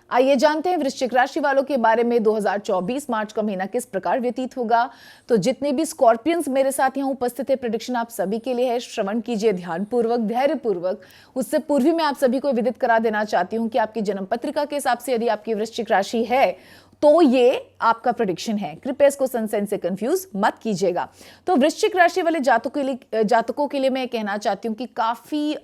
आइए जानते हैं वृश्चिक राशि वालों के बारे में 2024 मार्च का महीना किस प्रकार व्यतीत होगा। तो जितने भी स्कॉर्पियंस मेरे साथ यहाँ उपस्थित है, प्रेडिक्शन आप सभी के लिए है। श्रवण कीजिए ध्यानपूर्वक, धैर्यपूर्वक। उससे पूर्व मैं आप सभी को विदित करा देना चाहती हूँ कि आपकी जन्म पत्रिका के हिसाब से यदि आपकी वृश्चिक राशि है तो ये आपका प्रेडिक्शन है। कृपया इसको सन से कंफ्यूज मत कीजिएगा। तो वृश्चिक राशि वाले जातकों के लिए मैं कहना चाहती हूँ कि काफी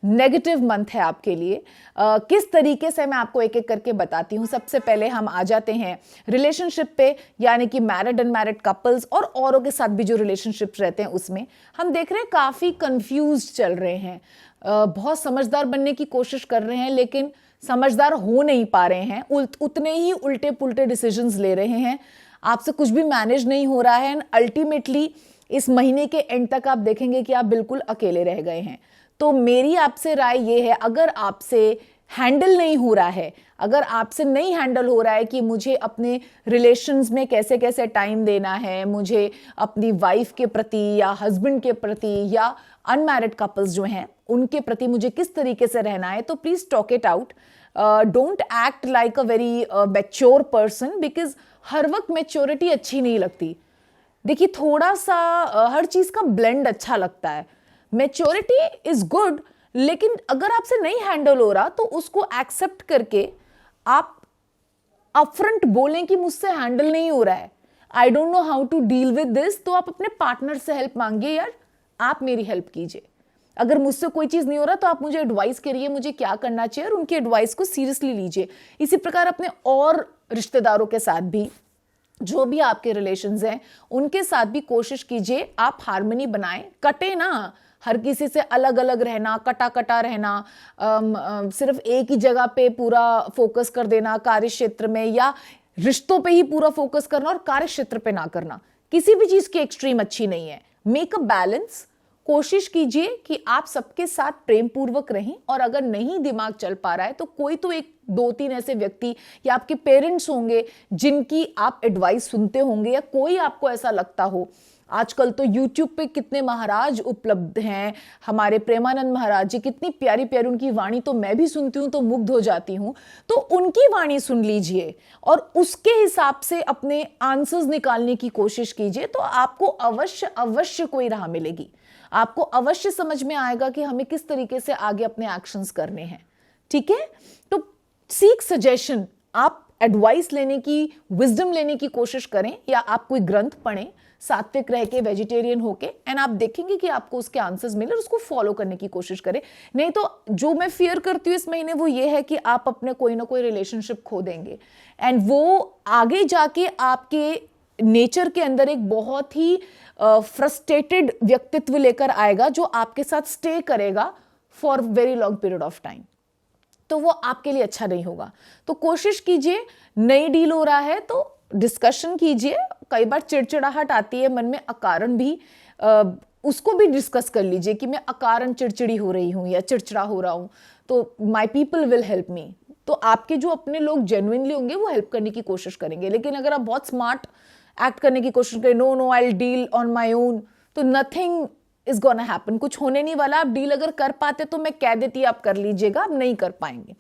नेगेटिव मंथ है आपके लिए। किस तरीके से मैं आपको एक एक करके बताती हूँ। सबसे पहले हम आ जाते हैं रिलेशनशिप पे, यानी कि मैरिड अनमैरिड कपल्स और औरों के साथ भी जो रिलेशनशिप रहते हैं उसमें हम देख रहे हैं काफी कंफ्यूज चल रहे हैं। बहुत समझदार बनने की कोशिश कर रहे हैं लेकिन समझदार हो नहीं पा रहे हैं। उतने ही उल्टे पुल्टे डिसीजंस ले रहे हैं। आपसे कुछ भी मैनेज नहीं हो रहा है एंड अल्टीमेटली इस महीने के एंड तक आप देखेंगे कि आप बिल्कुल अकेले रह गए हैं। तो मेरी आपसे राय ये है, अगर आपसे हैंडल नहीं हो रहा है, अगर आपसे नहीं हैंडल हो रहा है कि मुझे अपने रिलेशंस में कैसे कैसे टाइम देना है, मुझे अपनी वाइफ के प्रति या हस्बैंड के प्रति या अनमैरिड कपल्स जो हैं उनके प्रति मुझे किस तरीके से रहना है, तो please talk it out. Don't act like a very mature person, because हर वक्त मैच्योरिटी अच्छी नहीं लगती। देखिए, थोड़ा सा हर चीज का ब्लेंड अच्छा लगता है। मैच्योरिटी इज गुड, लेकिन अगर आपसे नहीं हैंडल हो रहा तो उसको एक्सेप्ट करके आप अपफ्रंट बोलें कि मुझसे हैंडल नहीं हो रहा है, I don't know how to deal with this. तो आप अपने पार्टनर से हेल्प मांगिए, यार आप मेरी हेल्प कीजिए। अगर मुझसे कोई चीज नहीं हो रहा तो आप मुझे एडवाइस करिए मुझे क्या करना चाहिए और उनकी एडवाइस को सीरियसली लीजिए। इसी प्रकार अपने और रिश्तेदारों के साथ भी, जो भी आपके रिलेशंस हैं उनके साथ भी कोशिश कीजिए आप हार्मनी बनाएं। कटे ना, हर किसी से अलग अलग रहना, कटा कटा रहना, सिर्फ एक ही जगह पे पूरा फोकस कर देना कार्य क्षेत्र में, या रिश्तों पे ही पूरा फोकस करना और कार्य क्षेत्र पे ना करना, किसी भी चीज की एक्सट्रीम अच्छी नहीं है। Make a balance. कोशिश कीजिए कि आप सबके साथ प्रेम पूर्वक रहें, और अगर नहीं दिमाग चल पा रहा है तो कोई तो एक दो तीन ऐसे व्यक्ति या आपके पेरेंट्स होंगे जिनकी आप एडवाइस सुनते होंगे, या कोई आपको ऐसा लगता हो। आजकल तो YouTube पे कितने महाराज उपलब्ध हैं, हमारे प्रेमानंद महाराज जी, कितनी प्यारी प्यारी उनकी वाणी तो मैं भी सुनती हूँ तो मुग्ध हो जाती हूँ। तो उनकी वाणी सुन लीजिए और उसके हिसाब से अपने आंसर्स निकालने की कोशिश कीजिए, तो आपको अवश्य अवश्य कोई राह मिलेगी। आपको अवश्य समझ में आएगा कि हमें किस तरीके से आगे अपने एक्शंस करने हैं। ठीक है, तो सीक सजेशन, आप एडवाइस लेने की, विजडम लेने की कोशिश करें, या आप कोई ग्रंथ पढ़ें सात्विक रह के, वेजिटेरियन होके, एंड आप देखेंगे कि आपको उसके आंसर्स मिले और उसको फॉलो करने की कोशिश करें। नहीं तो जो मैं फियर करती हूँ इस महीने वो ये है कि आप अपने कोई ना कोई रिलेशनशिप खो देंगे एंड वो आगे जाके आपके नेचर के अंदर एक बहुत ही फ्रस्ट्रेटेड व्यक्तित्व लेकर आएगा जो आपके साथ स्टे करेगा for very long period of time. तो वो आपके लिए अच्छा नहीं होगा। तो कोशिश कीजिए, नहीं डील हो रहा है तो डिस्कशन कीजिए। कई बार चिड़चिड़ाहट आती है मन में अकारण भी, उसको भी डिस्कस कर लीजिए कि मैं अकारण चिड़चिड़ी हो रही हूँ या चिड़चिड़ा हो रहा हूँ, तो my people will help me. तो आपके जो अपने लोग जेन्युइनली होंगे वो हेल्प करने की कोशिश करेंगे। लेकिन अगर आप बहुत स्मार्ट एक्ट करने की कोशिश करें, no no I will deal on my own, तो नथिंग इज गोना हैपन, कुछ होने नहीं वाला। आप डील अगर कर पाते तो मैं कह देती आप कर लीजिएगा, आप नहीं कर पाएंगे।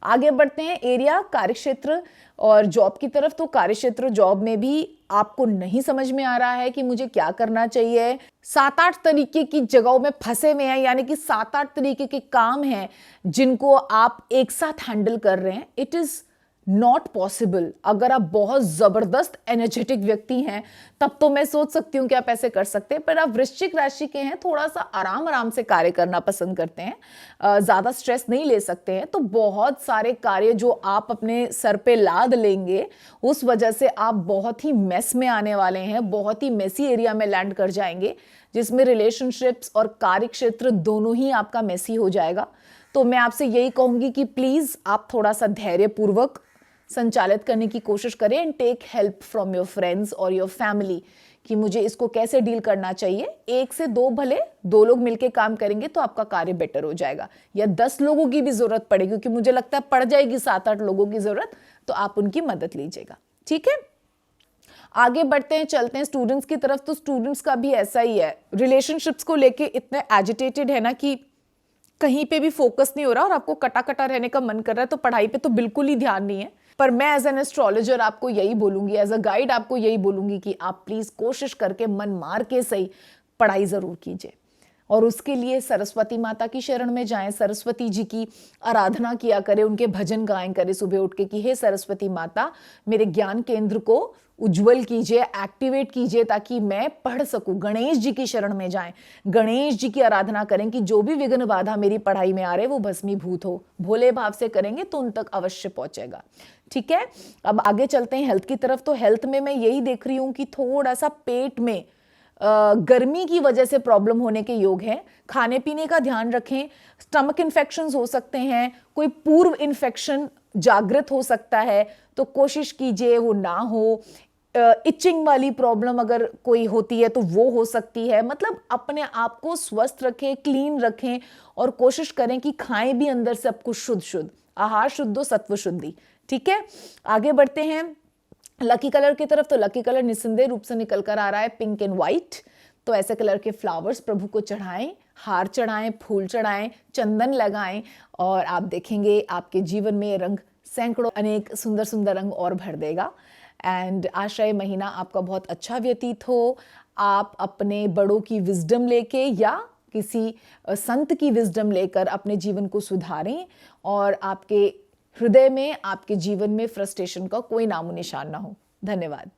आगे बढ़ते हैं एरिया कार्यक्षेत्र और जॉब की तरफ। तो कार्यक्षेत्र जॉब में भी आपको नहीं समझ में आ रहा है कि मुझे क्या करना चाहिए। 7-8 तरीके की जगहों में फंसे हुए हैं, यानी कि 7-8 तरीके के काम हैं जिनको आप एक साथ हैंडल कर रहे हैं। It is not possible. अगर आप बहुत जबरदस्त एनर्जेटिक व्यक्ति हैं तब तो मैं सोच सकती हूँ कि आप ऐसे कर सकते हैं, पर आप वृश्चिक राशि के हैं, थोड़ा सा आराम आराम से कार्य करना पसंद करते हैं, ज्यादा स्ट्रेस नहीं ले सकते हैं, तो बहुत सारे कार्य जो आप अपने सर पे लाद लेंगे उस वजह से आप बहुत ही मेस में आने वाले हैं, बहुत ही मेसी एरिया में लैंड कर जाएंगे जिसमें रिलेशनशिप्स और कार्य क्षेत्र दोनों ही आपका मेसी हो जाएगा। तो मैं आपसे यही कहूंगी कि प्लीज आप थोड़ा सा धैर्यपूर्वक संचालित करने की कोशिश करें and take help from your friends और योर फैमिली कि मुझे इसको कैसे डील करना चाहिए। 1 से 2, भले 2 लोग मिलकर काम करेंगे तो आपका कार्य बेटर हो जाएगा, या 10 लोगों की भी जरूरत पड़ेगी, क्योंकि मुझे लगता है पड़ जाएगी 7-8 लोगों की जरूरत, तो आप उनकी मदद लीजिएगा। ठीक है, आगे बढ़ते हैं, चलते हैं स्टूडेंट्स की तरफ। तो स्टूडेंट्स का भी ऐसा ही है, रिलेशनशिप्स को लेके इतने एजिटेटेड है ना कि कहीं पे भी फोकस नहीं हो रहा और आपको कटा कटा रहने का मन कर रहा है, तो पढ़ाई पे तो बिल्कुल ही ध्यान नहीं है। पर मैं एज एन एस्ट्रोलॉजर आपको यही बोलूंगी, एज अ गाइड आपको यही बोलूंगी कि आप प्लीज कोशिश करके मन मार के सही पढ़ाई जरूर कीजिए। और उसके लिए सरस्वती माता की शरण में जाएं, सरस्वती जी की आराधना किया करें, उनके भजन गाएं करें सुबह उठ के कि हे सरस्वती माता, मेरे ज्ञान केंद्र को उज्जवल कीजिए, एक्टिवेट कीजिए, ताकि मैं पढ़ सकूं। गणेश जी की शरण में जाएं, गणेश जी की आराधना करें कि जो भी विघ्न बाधा मेरी पढ़ाई में आ रहे वो भस्मीभूत हो। भोले भाव से करेंगे तो उन तक अवश्य पहुंचेगा। ठीक है, अब आगे चलते हैं हेल्थ की तरफ। तो हेल्थ में मैं यही देख रही हूं कि थोड़ा सा पेट में गर्मी की वजह से प्रॉब्लम होने के योग हैं। खाने पीने का ध्यान रखें, स्टमक इन्फेक्शंस हो सकते हैं, कोई पूर्व इन्फेक्शन जागृत हो सकता है, तो कोशिश कीजिए वो ना हो। इचिंग वाली प्रॉब्लम अगर कोई होती है तो वो हो सकती है। मतलब अपने आप को स्वस्थ रखें, क्लीन रखें और कोशिश करें कि खाएं भी अंदर सब कुछ शुद्ध शुद्ध, आहार शुद्ध हो, सत्व शुद्धि। ठीक है, आगे बढ़ते हैं लकी कलर की तरफ। तो लकी कलर निस्संदेह रूप से निकल कर आ रहा है पिंक एंड व्हाइट। तो ऐसे कलर के फ्लावर्स प्रभु को चढ़ाएं, हार चढ़ाएं, फूल चढ़ाएं, चंदन लगाएं और आप देखेंगे आपके जीवन में रंग सैकड़ों अनेक सुंदर सुंदर रंग और भर देगा। एंड आश्रय महीना आपका बहुत अच्छा व्यतीत हो। आप अपने बड़ों की विजडम लेके या किसी संत की विजडम लेकर अपने जीवन को सुधारें और आपके हृदय में, आपके जीवन में फ्रस्ट्रेशन का कोई नामो निशान ना हो। धन्यवाद।